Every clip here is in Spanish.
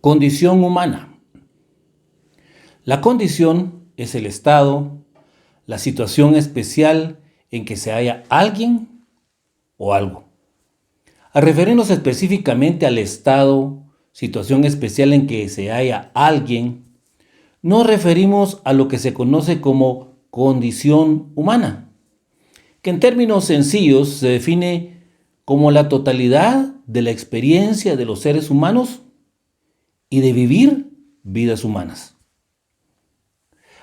Condición humana. La condición es el estado, la situación especial en que se halla alguien o algo. Al referirnos específicamente al estado, situación especial en que se halla alguien, nos referimos a lo que se conoce como condición humana, que en términos sencillos se define como la totalidad de la experiencia de los seres humanos y de vivir vidas humanas.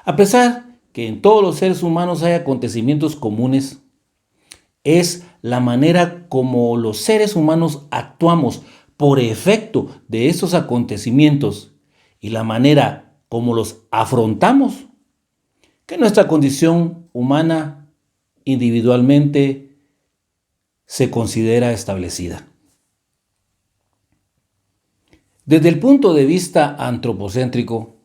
A pesar que en todos los seres humanos hay acontecimientos comunes, es la manera como los seres humanos actuamos por efecto de estos acontecimientos y la manera como los afrontamos que nuestra condición humana individualmente se considera establecida. Desde el punto de vista antropocéntrico,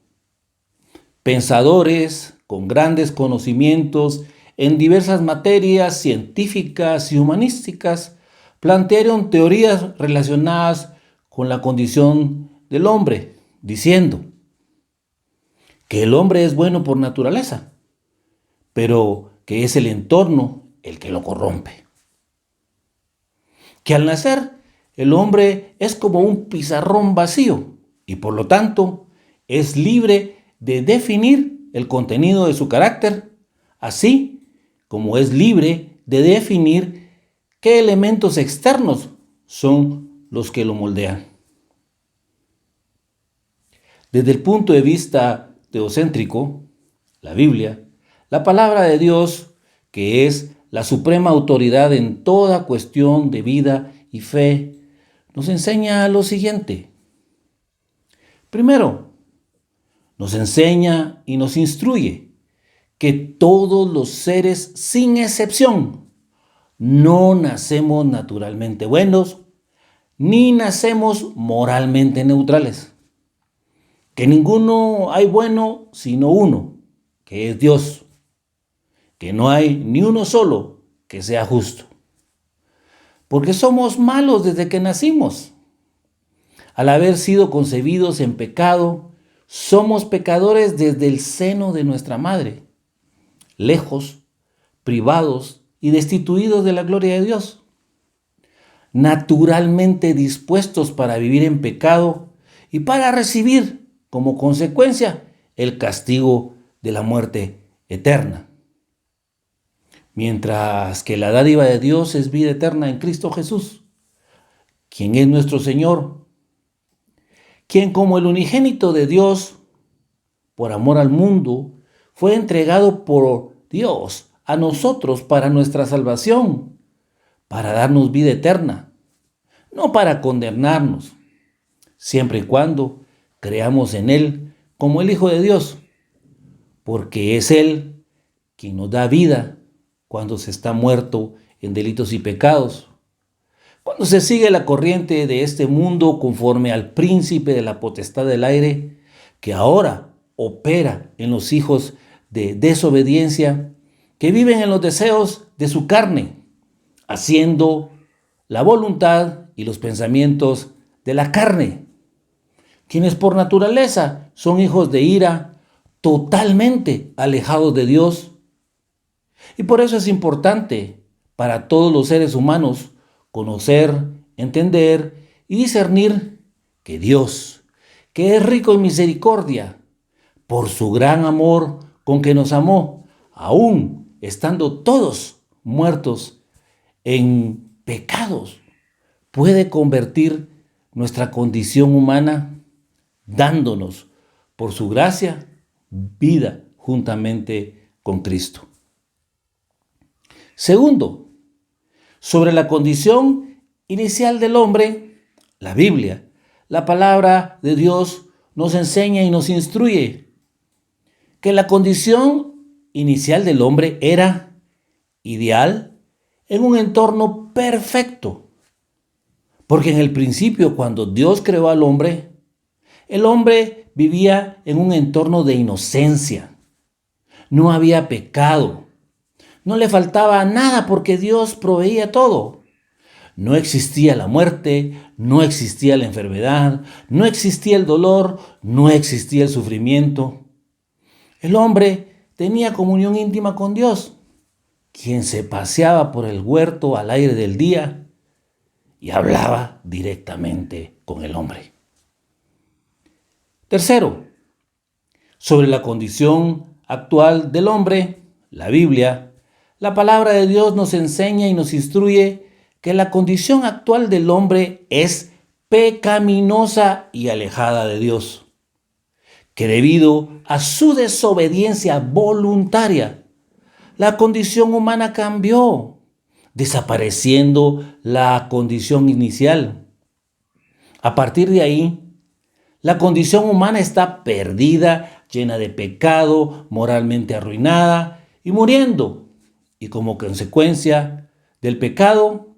pensadores con grandes conocimientos en diversas materias científicas y humanísticas plantearon teorías relacionadas con la condición del hombre, diciendo que el hombre es bueno por naturaleza, pero que es el entorno el que lo corrompe. Que al nacer el hombre es como un pizarrón vacío y por lo tanto es libre de definir el contenido de su carácter, así como es libre de definir qué elementos externos son los que lo moldean. Desde el punto de vista teocéntrico, la Biblia, la palabra de Dios, que es la suprema autoridad en toda cuestión de vida y fe, nos enseña lo siguiente. Primero, nos enseña y nos instruye que todos los seres, sin excepción, no nacemos naturalmente buenos, ni nacemos moralmente neutrales. Que ninguno hay bueno sino uno, que es Dios. Que no hay ni uno solo que sea justo. Porque somos malos desde que nacimos. Al haber sido concebidos en pecado, somos pecadores desde el seno de nuestra madre, lejos, privados y destituidos de la gloria de Dios, naturalmente dispuestos para vivir en pecado y para recibir como consecuencia el castigo de la muerte eterna. Mientras que la dádiva de Dios es vida eterna en Cristo Jesús, quien es nuestro Señor, quien como el unigénito de Dios, por amor al mundo, fue entregado por Dios a nosotros para nuestra salvación, para darnos vida eterna, no para condenarnos, siempre y cuando creamos en Él como el Hijo de Dios, porque es Él quien nos da vida cuando se está muerto en delitos y pecados, cuando se sigue la corriente de este mundo conforme al príncipe de la potestad del aire, que ahora opera en los hijos de desobediencia, que viven en los deseos de su carne, haciendo la voluntad y los pensamientos de la carne, quienes por naturaleza son hijos de ira, totalmente alejados de Dios. Y por eso es importante para todos los seres humanos conocer, entender y discernir que Dios, que es rico en misericordia, por su gran amor con que nos amó, aún estando todos muertos en pecados, puede convertir nuestra condición humana dándonos, por su gracia, vida juntamente con Cristo. Segundo, sobre la condición inicial del hombre, la Biblia, la palabra de Dios nos enseña y nos instruye que la condición inicial del hombre era ideal en un entorno perfecto. Porque en el principio, cuando Dios creó al hombre, el hombre vivía en un entorno de inocencia. No había pecado. No le faltaba nada porque Dios proveía todo. No existía la muerte, no existía la enfermedad, no existía el dolor, no existía el sufrimiento. El hombre tenía comunión íntima con Dios, quien se paseaba por el huerto al aire del día y hablaba directamente con el hombre. Tercero, sobre la condición actual del hombre, la Biblia, la palabra de Dios nos enseña y nos instruye que la condición actual del hombre es pecaminosa y alejada de Dios, que debido a su desobediencia voluntaria, la condición humana cambió, desapareciendo la condición inicial. A partir de ahí, la condición humana está perdida, llena de pecado, moralmente arruinada y muriendo. Y como consecuencia del pecado,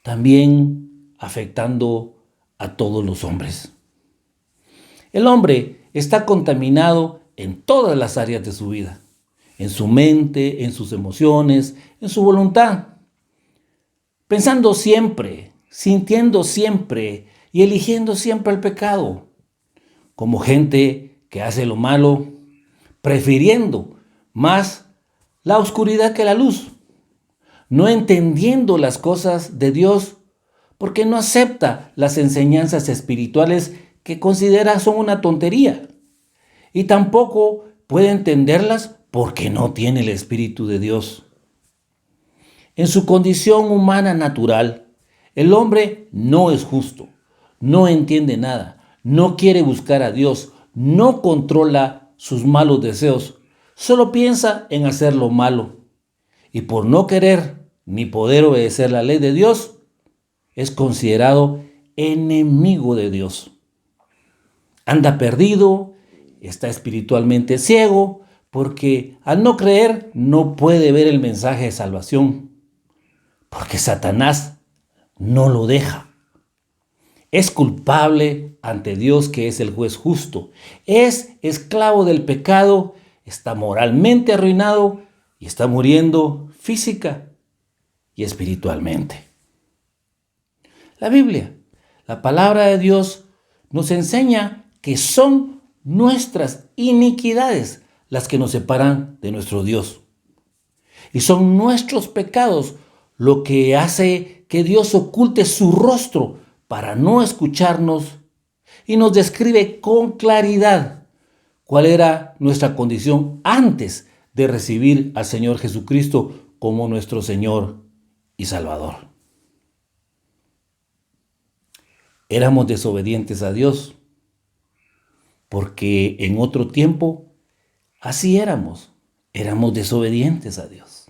también afectando a todos los hombres. El hombre está contaminado en todas las áreas de su vida, en su mente, en sus emociones, en su voluntad, pensando siempre, sintiendo siempre y eligiendo siempre el pecado, como gente que hace lo malo, prefiriendo más la oscuridad que la luz, no entendiendo las cosas de Dios porque no acepta las enseñanzas espirituales que considera son una tontería y tampoco puede entenderlas porque no tiene el Espíritu de Dios. En su condición humana natural, el hombre no es justo, no entiende nada, no quiere buscar a Dios, no controla sus malos deseos, solo piensa en hacer lo malo. Y por no querer ni poder obedecer la ley de Dios, es considerado enemigo de Dios. Anda perdido, está espiritualmente ciego, porque al no creer no puede ver el mensaje de salvación, porque Satanás no lo deja. Es culpable ante Dios, que es el juez justo. Es esclavo del pecado, está moralmente arruinado y está muriendo física y espiritualmente. La Biblia, la palabra de Dios, nos enseña que son nuestras iniquidades las que nos separan de nuestro Dios. Y son nuestros pecados lo que hace que Dios oculte su rostro para no escucharnos, y nos describe con claridad cuál era nuestra condición antes de recibir al Señor Jesucristo como nuestro Señor y Salvador. Éramos desobedientes a Dios, porque en otro tiempo así éramos desobedientes a Dios.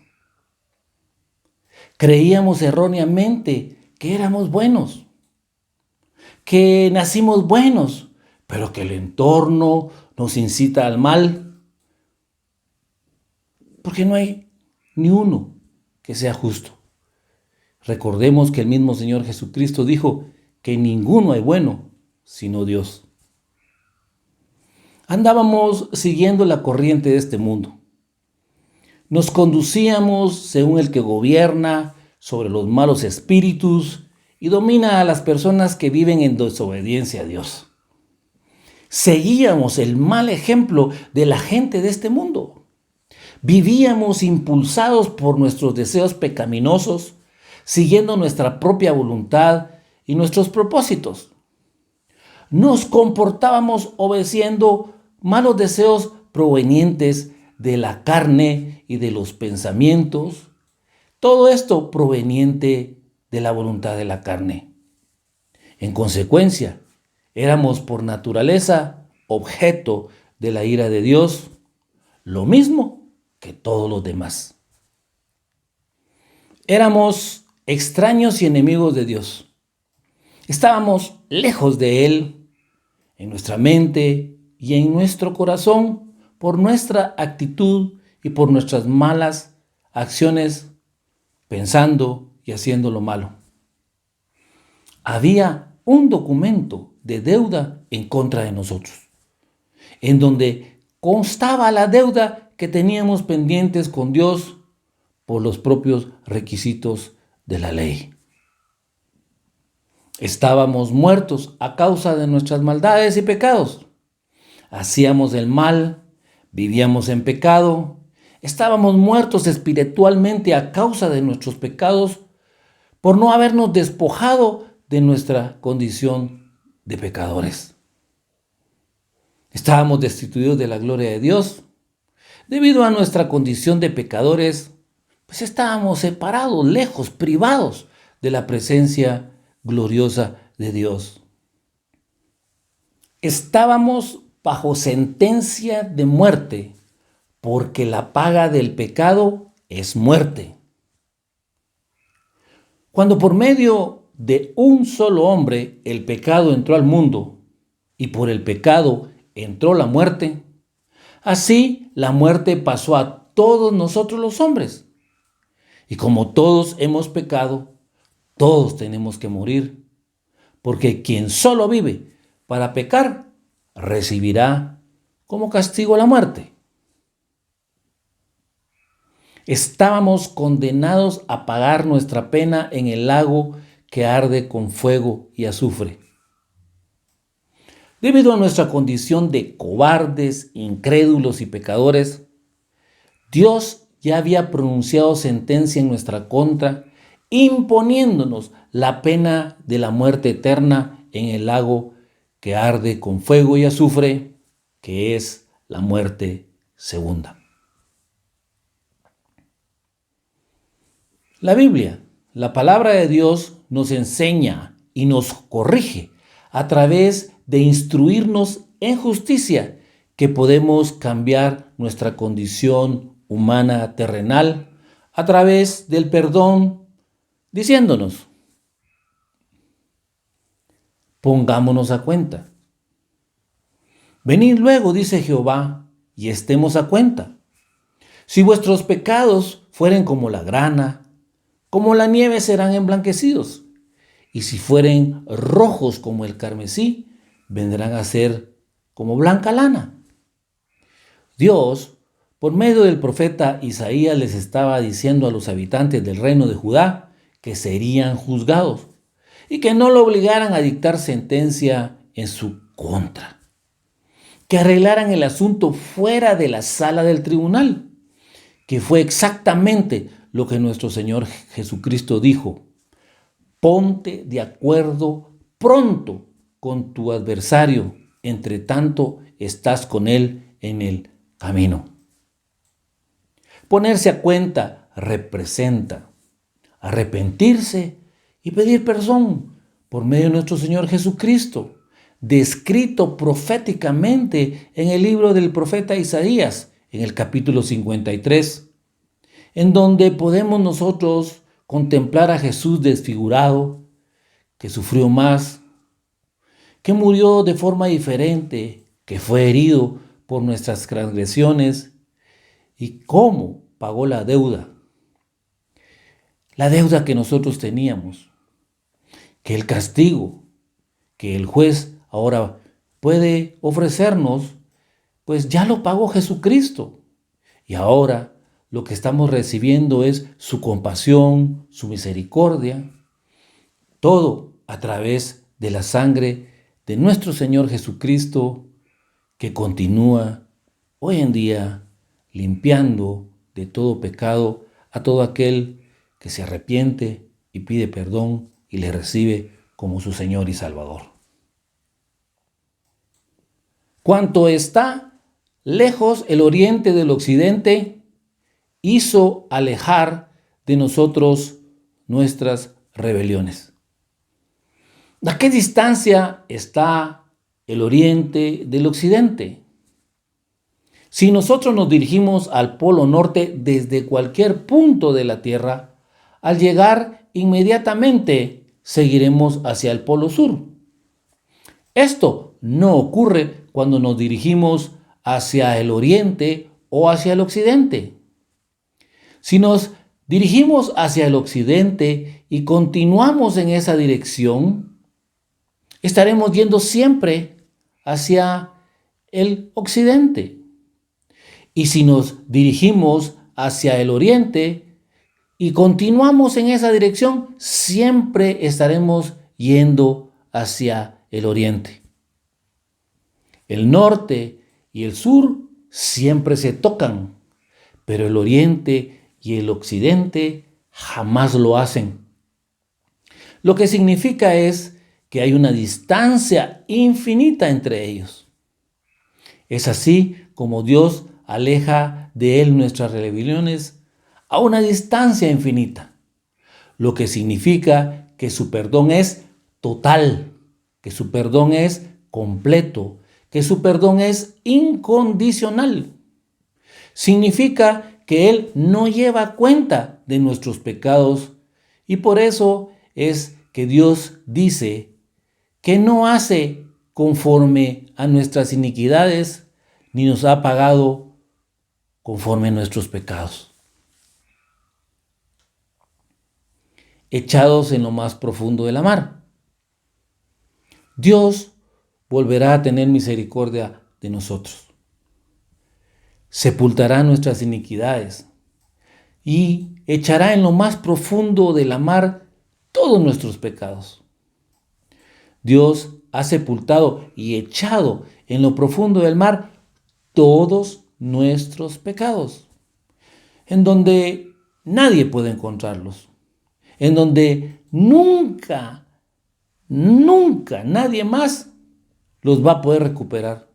Creíamos erróneamente que éramos buenos, que nacimos buenos, pero que el entorno nos incita al mal, porque no hay ni uno que sea justo. Recordemos que el mismo Señor Jesucristo dijo que ninguno hay bueno sino Dios. Andábamos siguiendo la corriente de este mundo. Nos conducíamos según el que gobierna sobre los malos espíritus y domina a las personas que viven en desobediencia a Dios. Seguíamos el mal ejemplo de la gente de este mundo. Vivíamos impulsados por nuestros deseos pecaminosos, siguiendo nuestra propia voluntad y nuestros propósitos. Nos comportábamos obedeciendo malos deseos provenientes de la carne y de los pensamientos. Todo esto proveniente de la voluntad de la carne. En consecuencia, éramos por naturaleza objeto de la ira de Dios, lo mismo que todos los demás. Éramos extraños y enemigos de Dios. Estábamos lejos de Él, en nuestra mente y en nuestro corazón, por nuestra actitud y por nuestras malas acciones, pensando y haciendo lo malo. Había un documento de deuda en contra de nosotros, en donde constaba la deuda que teníamos pendientes con Dios por los propios requisitos de la ley. Estábamos muertos a causa de nuestras maldades y pecados. Hacíamos el mal, vivíamos en pecado, estábamos muertos espiritualmente a causa de nuestros pecados por no habernos despojado de nuestra condición de pecadores. Estábamos destituidos de la gloria de Dios. Debido a nuestra condición de pecadores, pues estábamos separados, lejos, privados de la presencia gloriosa de Dios. Estábamos bajo sentencia de muerte, porque la paga del pecado es muerte. Cuando por medio de un solo hombre el pecado entró al mundo, y por el pecado entró la muerte, así la muerte pasó a todos nosotros los hombres. Y como todos hemos pecado, todos tenemos que morir, porque quien solo vive para pecar, recibirá como castigo la muerte. Estábamos condenados a pagar nuestra pena en el lago que arde con fuego y azufre. Debido a nuestra condición de cobardes, incrédulos y pecadores, Dios ya había pronunciado sentencia en nuestra contra, imponiéndonos la pena de la muerte eterna en el lago que arde con fuego y azufre, que es la muerte segunda. La Biblia, la palabra de Dios, nos enseña y nos corrige a través de instruirnos en justicia, que podemos cambiar nuestra condición humana terrenal a través del perdón, diciéndonos: pongámonos a cuenta. Venid luego, dice Jehová, y estemos a cuenta. Si vuestros pecados fueren como la grana, como la nieve serán emblanquecidos. Y si fueren rojos como el carmesí, vendrán a ser como blanca lana. Dios, por medio del profeta Isaías, les estaba diciendo a los habitantes del reino de Judá que serían juzgados y que no lo obligaran a dictar sentencia en su contra, que arreglaran el asunto fuera de la sala del tribunal, que fue exactamente lo que nuestro Señor Jesucristo dijo: ponte de acuerdo pronto con tu adversario, entre tanto estás con él en el camino. Ponerse a cuenta representa arrepentirse y pedir perdón por medio de nuestro Señor Jesucristo, descrito proféticamente en el libro del profeta Isaías, en el capítulo 53, en donde podemos nosotros contemplar a Jesús desfigurado, que sufrió más, que murió de forma diferente, que fue herido por nuestras transgresiones, y cómo pagó la deuda que nosotros teníamos, que el castigo que el juez ahora puede ofrecernos, pues ya lo pagó Jesucristo. Y ahora lo que estamos recibiendo es su compasión, su misericordia, todo a través de la sangre de nuestro Señor Jesucristo, que continúa hoy en día limpiando de todo pecado a todo aquel que se arrepiente y pide perdón y le recibe como su Señor y Salvador. Cuanto está lejos el oriente del occidente, hizo alejar de nosotros nuestras rebeliones. ¿A qué distancia está el oriente del occidente? Si nosotros nos dirigimos al polo norte desde cualquier punto de la Tierra, al llegar inmediatamente seguiremos hacia el polo sur. Esto no ocurre cuando nos dirigimos hacia el oriente o hacia el occidente. Si nos dirigimos hacia el occidente y continuamos en esa dirección, estaremos yendo siempre hacia el occidente. Y si nos dirigimos hacia el oriente y continuamos en esa dirección, siempre estaremos yendo hacia el oriente. El norte y el sur siempre se tocan, pero el oriente y el occidente jamás lo hacen. Lo que significa es que hay una distancia infinita entre ellos. Es así como Dios aleja de Él nuestras rebeliones a una distancia infinita, lo que significa que su perdón es total, que su perdón es completo, que su perdón es incondicional. Significa que Él no lleva cuenta de nuestros pecados y por eso es que Dios dice que no hace conforme a nuestras iniquidades ni nos ha pagado conforme a nuestros pecados. Echados en lo más profundo de la mar, Dios volverá a tener misericordia de nosotros. Sepultará nuestras iniquidades y echará en lo más profundo de la mar todos nuestros pecados. Dios ha sepultado y echado en lo profundo del mar todos nuestros pecados, en donde nadie puede encontrarlos, en donde nunca nadie más los va a poder recuperar,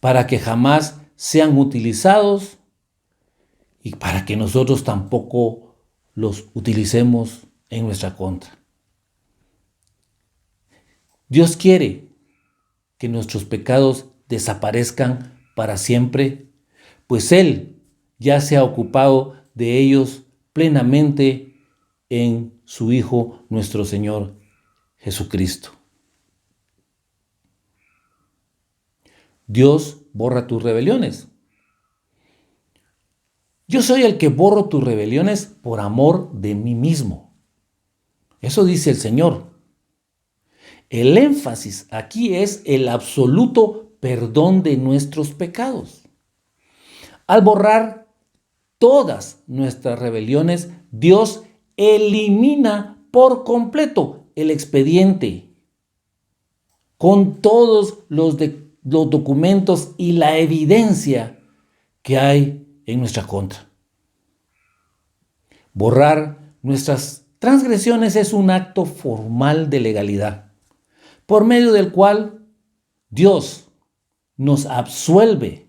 para que jamás sean utilizados y para que nosotros tampoco los utilicemos en nuestra contra. Dios quiere que nuestros pecados desaparezcan para siempre, pues Él ya se ha ocupado de ellos plenamente en su Hijo, nuestro Señor Jesucristo. Dios borra tus rebeliones. Yo soy el que borro tus rebeliones por amor de mí mismo. Eso dice el Señor. El énfasis aquí es el absoluto perdón de nuestros pecados. Al borrar todas nuestras rebeliones, Dios elimina por completo el expediente con todos los documentos y la evidencia que hay en nuestra contra. Borrar nuestras transgresiones es un acto formal de legalidad, por medio del cual Dios nos absuelve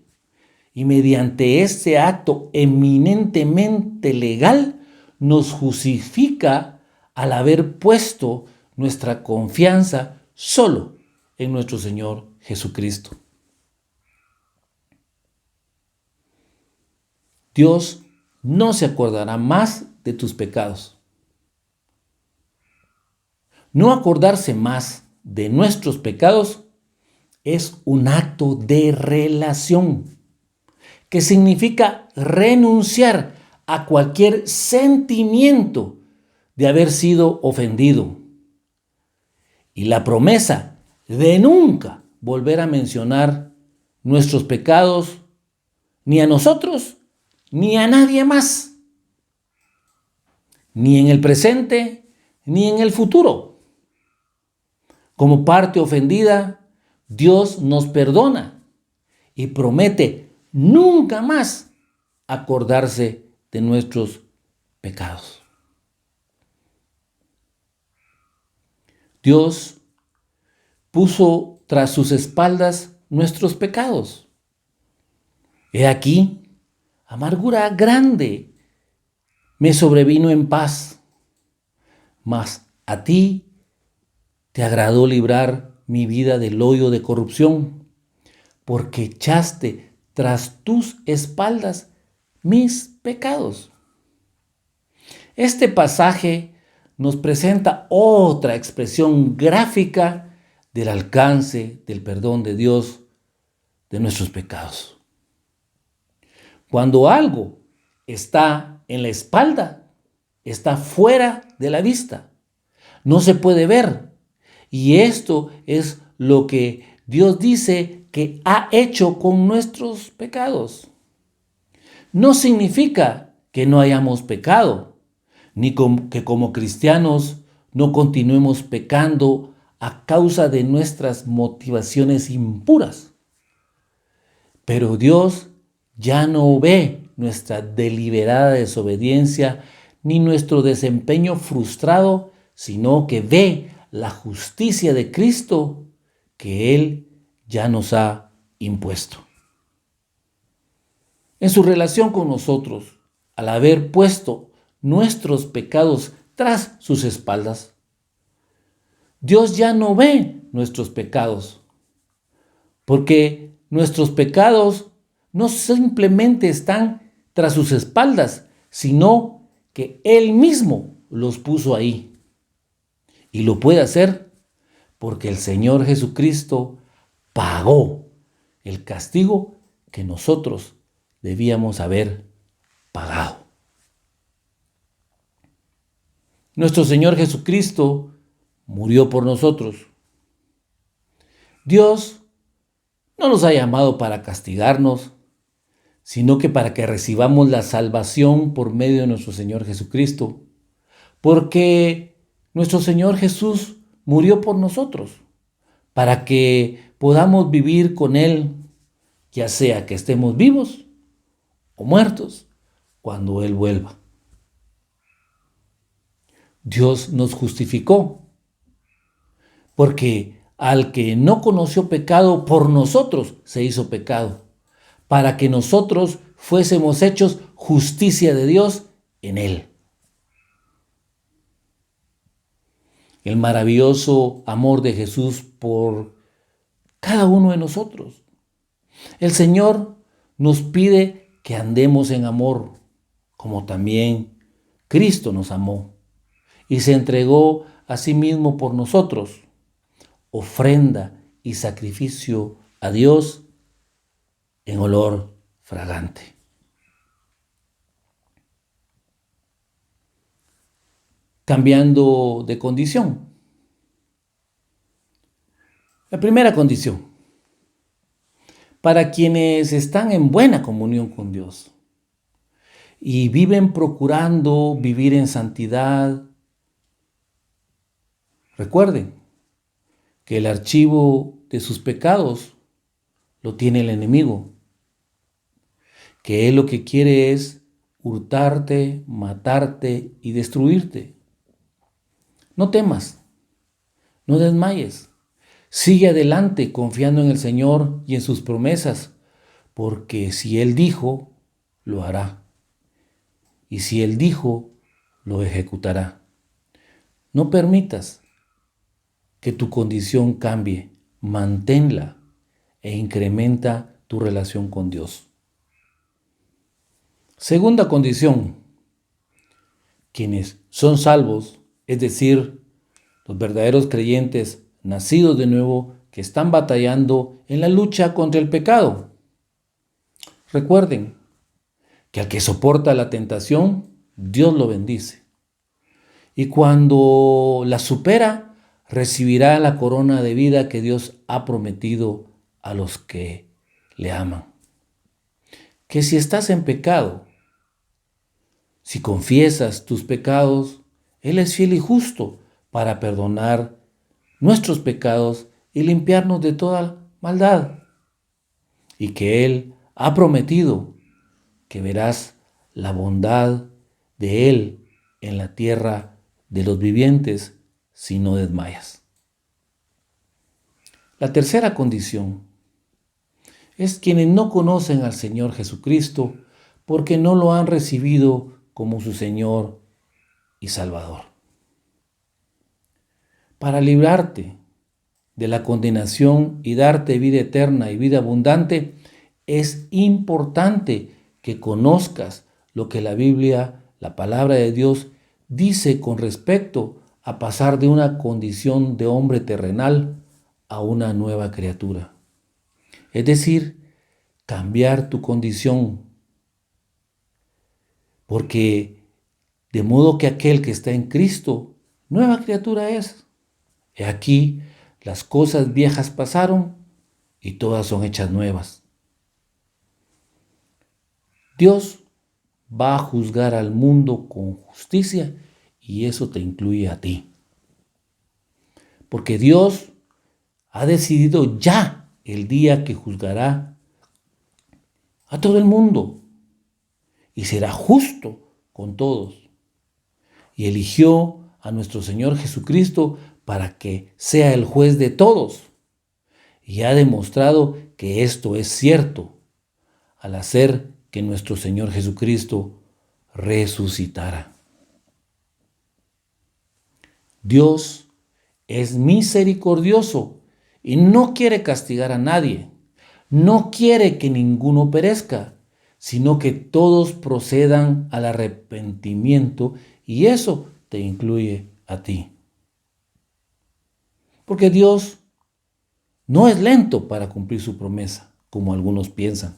y mediante este acto eminentemente legal nos justifica al haber puesto nuestra confianza solo en nuestro Señor Jesucristo. Dios no se acordará más de tus pecados. No acordarse más de nuestros pecados es un acto de relación, que significa renunciar a cualquier sentimiento de haber sido ofendido. Y la promesa de nunca volver a mencionar nuestros pecados ni a nosotros ni a nadie más, ni en el presente ni en el futuro. Como parte ofendida, Dios nos perdona y promete nunca más acordarse de nuestros pecados. Dios puso tras sus espaldas nuestros pecados. He aquí, amargura grande me sobrevino en paz, mas a ti te agradó librar mi vida del hoyo de corrupción, porque echaste tras tus espaldas mis pecados. Este pasaje nos presenta otra expresión gráfica del alcance del perdón de Dios de nuestros pecados. Cuando algo está en la espalda, está fuera de la vista, no se puede ver. Y esto es lo que Dios dice que ha hecho con nuestros pecados. No significa que no hayamos pecado, ni que como cristianos no continuemos pecando a causa de nuestras motivaciones impuras. Pero Dios ya no ve nuestra deliberada desobediencia ni nuestro desempeño frustrado, sino que ve la justicia de Cristo que Él ya nos ha impuesto. En su relación con nosotros, al haber puesto nuestros pecados tras sus espaldas, Dios ya no ve nuestros pecados, porque nuestros pecados no simplemente están tras sus espaldas, sino que Él mismo los puso ahí. Y lo puede hacer porque el Señor Jesucristo pagó el castigo que nosotros debíamos haber pagado. Nuestro Señor Jesucristo murió por nosotros. Dios no nos ha llamado para castigarnos, sino que para que recibamos la salvación por medio de nuestro Señor Jesucristo, porque nuestro Señor Jesús murió por nosotros, para que podamos vivir con Él, ya sea que estemos vivos o muertos, cuando Él vuelva. Dios nos justificó, porque al que no conoció pecado, por nosotros se hizo pecado, para que nosotros fuésemos hechos justicia de Dios en Él. El maravilloso amor de Jesús por cada uno de nosotros. El Señor nos pide que andemos en amor, como también Cristo nos amó y se entregó a sí mismo por nosotros, ofrenda y sacrificio a Dios en olor fragante. Cambiando de condición. La primera condición, para quienes están en buena comunión con Dios y viven procurando vivir en santidad, recuerden que el archivo de sus pecados lo tiene el enemigo, que él lo que quiere es hurtarte, matarte y destruirte. No temas, no desmayes, sigue adelante confiando en el Señor y en sus promesas, porque si Él dijo, lo hará, y si Él dijo, lo ejecutará. No permitas que tu condición cambie, manténla e incrementa tu relación con Dios. Segunda condición, quienes son salvos, es decir, los verdaderos creyentes nacidos de nuevo que están batallando en la lucha contra el pecado. Recuerden que al que soporta la tentación, Dios lo bendice. Y cuando la supera, recibirá la corona de vida que Dios ha prometido a los que le aman. Que si estás en pecado, si confiesas tus pecados, Él es fiel y justo para perdonar nuestros pecados y limpiarnos de toda maldad. Y que Él ha prometido que verás la bondad de Él en la tierra de los vivientes si no desmayas. La tercera condición es quienes no conocen al Señor Jesucristo porque no lo han recibido como su Señor y Salvador. Para librarte de la condenación y darte vida eterna y vida abundante, es importante que conozcas lo que la Biblia, la palabra de Dios, dice con respecto a pasar de una condición de hombre terrenal a una nueva criatura. Es decir, cambiar tu condición. Porque de modo que aquel que está en Cristo, nueva criatura es. He aquí, las cosas viejas pasaron y todas son hechas nuevas. Dios va a juzgar al mundo con justicia y eso te incluye a ti. porque Dios ha decidido ya el día que juzgará a todo el mundo y será justo con todos. Y eligió a nuestro Señor Jesucristo para que sea el juez de todos. Y ha demostrado que esto es cierto al hacer que nuestro Señor Jesucristo resucitara. Dios es misericordioso y no quiere castigar a nadie. No quiere que ninguno perezca, sino que todos procedan al arrepentimiento, y eso te incluye a ti. Porque Dios no es lento para cumplir su promesa, como algunos piensan.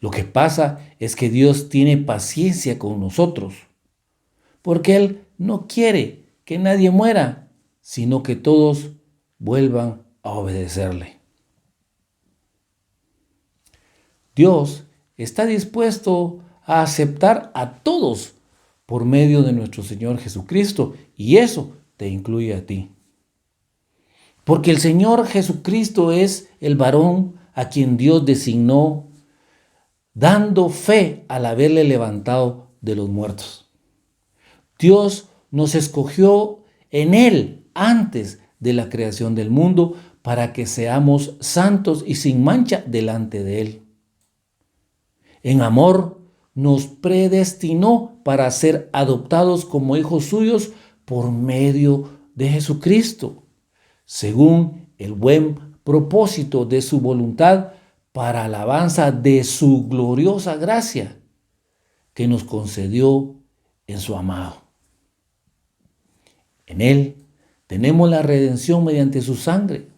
Lo que pasa es que Dios tiene paciencia con nosotros, porque Él no quiere que nadie muera, sino que todos vuelvan a obedecerle. Dios está dispuesto a aceptar a todos por medio de nuestro Señor Jesucristo, y eso te incluye a ti. Porque el Señor Jesucristo es el varón a quien Dios designó, dando fe al haberle levantado de los muertos. Dios nos escogió en Él antes de la creación del mundo para que seamos santos y sin mancha delante de Él. En amor nos predestinó para ser adoptados como hijos suyos por medio de Jesucristo, según el buen propósito de su voluntad, para alabanza de su gloriosa gracia que nos concedió en su amado. En Él tenemos la redención mediante su sangre,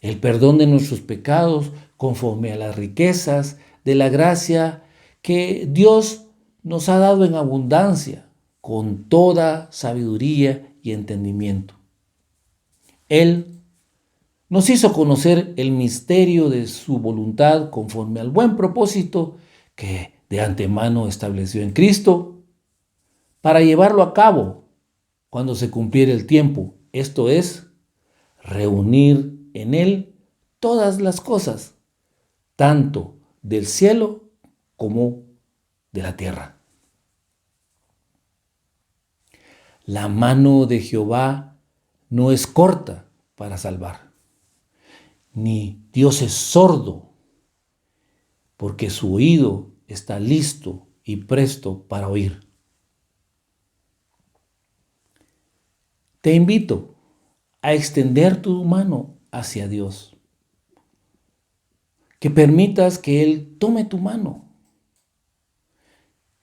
el perdón de nuestros pecados conforme a las riquezas de la gracia que Dios nos ha dado en abundancia, con toda sabiduría y entendimiento. Él nos hizo conocer el misterio de su voluntad conforme al buen propósito que de antemano estableció en Cristo para llevarlo a cabo cuando se cumpliera el tiempo, esto es, reunir en Él todas las cosas, tanto del cielo como de la tierra. La mano de Jehová no es corta para salvar, ni Dios es sordo, porque su oído está listo y presto para oír. Te invito a extender tu mano hacia Dios, que permitas que Él tome tu mano,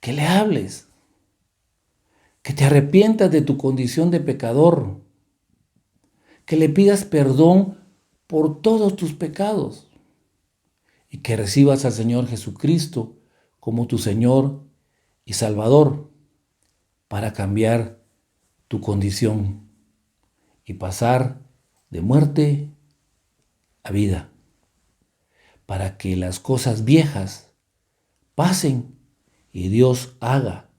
que le hables, que te arrepientas de tu condición de pecador, que le pidas perdón por todos tus pecados y que recibas al Señor Jesucristo como tu Señor y Salvador para cambiar tu condición y pasar de muerte a vida, para que las cosas viejas pasen y Dios haga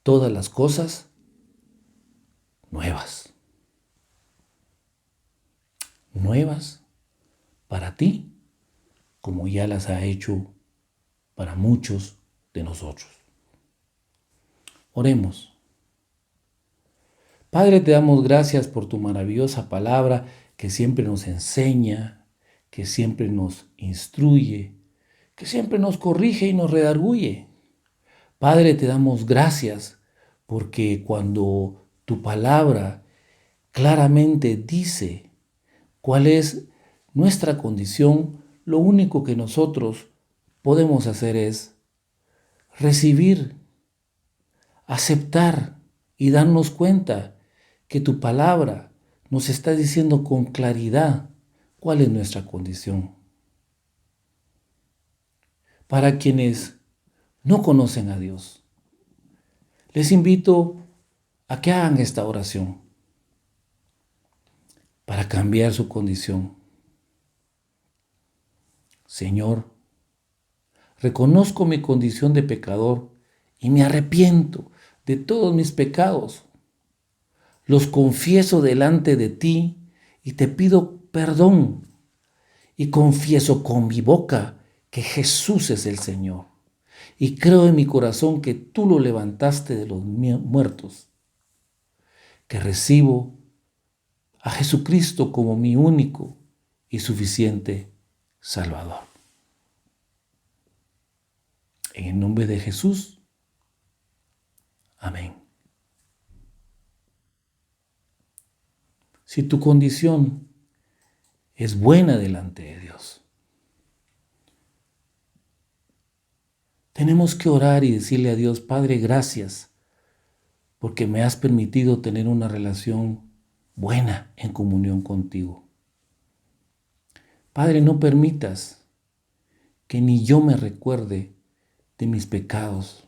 todas las cosas nuevas. Nuevas para ti, como ya las ha hecho para muchos de nosotros. Oremos. Padre, te damos gracias por tu maravillosa palabra que siempre nos enseña, que siempre nos instruye, que siempre nos corrige y nos redarguye. Padre, te damos gracias porque cuando tu palabra claramente dice cuál es nuestra condición, lo único que nosotros podemos hacer es recibir, aceptar y darnos cuenta que tu palabra nos está diciendo con claridad cuál es nuestra condición. Para quienes no conocen a Dios, les invito a que hagan esta oración para cambiar su condición. Señor, reconozco mi condición de pecador y me arrepiento de todos mis pecados. los confieso delante de ti y te pido perdón. Y confieso con mi boca que Jesús es el Señor. Y creo en mi corazón que tú lo levantaste de los muertos. Que recibo a Jesucristo como mi único y suficiente Salvador. En el nombre de Jesús. Amén. Si tu condición es buena delante de Dios, tenemos que orar y decirle a Dios: Padre, gracias, porque me has permitido tener una relación buena en comunión contigo. Padre, no permitas que ni yo me recuerde de mis pecados.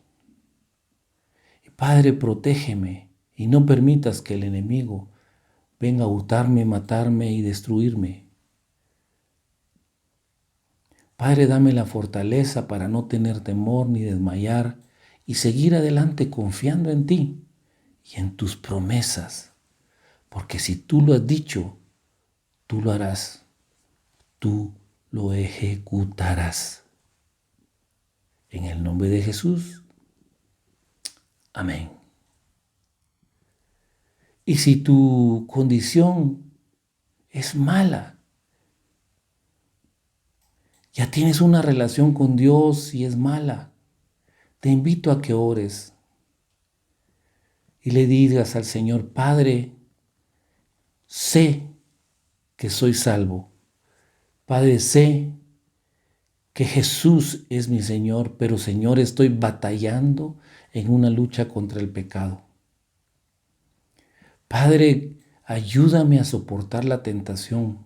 Padre, protégeme y no permitas que el enemigo venga a hurtarme, matarme y destruirme. Padre, dame la fortaleza para no tener temor ni desmayar y seguir adelante confiando en ti y en tus promesas, porque si tú lo has dicho, tú lo harás, tú lo ejecutarás. En el nombre de Jesús. Amén. Y si tu condición es mala, ya tienes una relación con Dios y es mala, te invito a que ores y le digas al Señor: Padre, sé que soy salvo. Padre, sé que Jesús es mi Señor, pero Señor, estoy batallando en una lucha contra el pecado. Padre, ayúdame a soportar la tentación.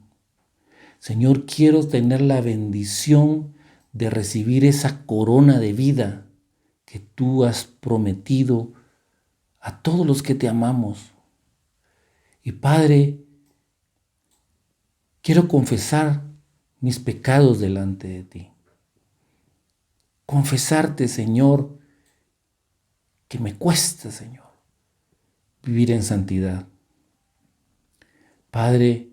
Señor, quiero tener la bendición de recibir esa corona de vida que tú has prometido a todos los que te amamos. Y Padre, quiero confesar mis pecados delante de ti. Confesarte, Señor, que me cuesta, Señor, vivir en santidad. Padre,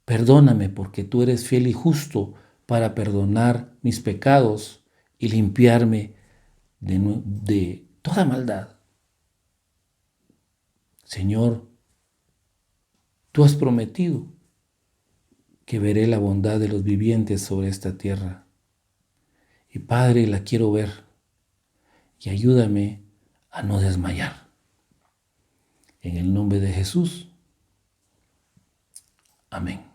perdóname porque tú eres fiel y justo para perdonar mis pecados y limpiarme de toda maldad. Señor, tú has prometido que veré la bondad de los vivientes sobre esta tierra. Y Padre, la quiero ver y ayúdame a no desmayar. En el nombre de Jesús. Amén.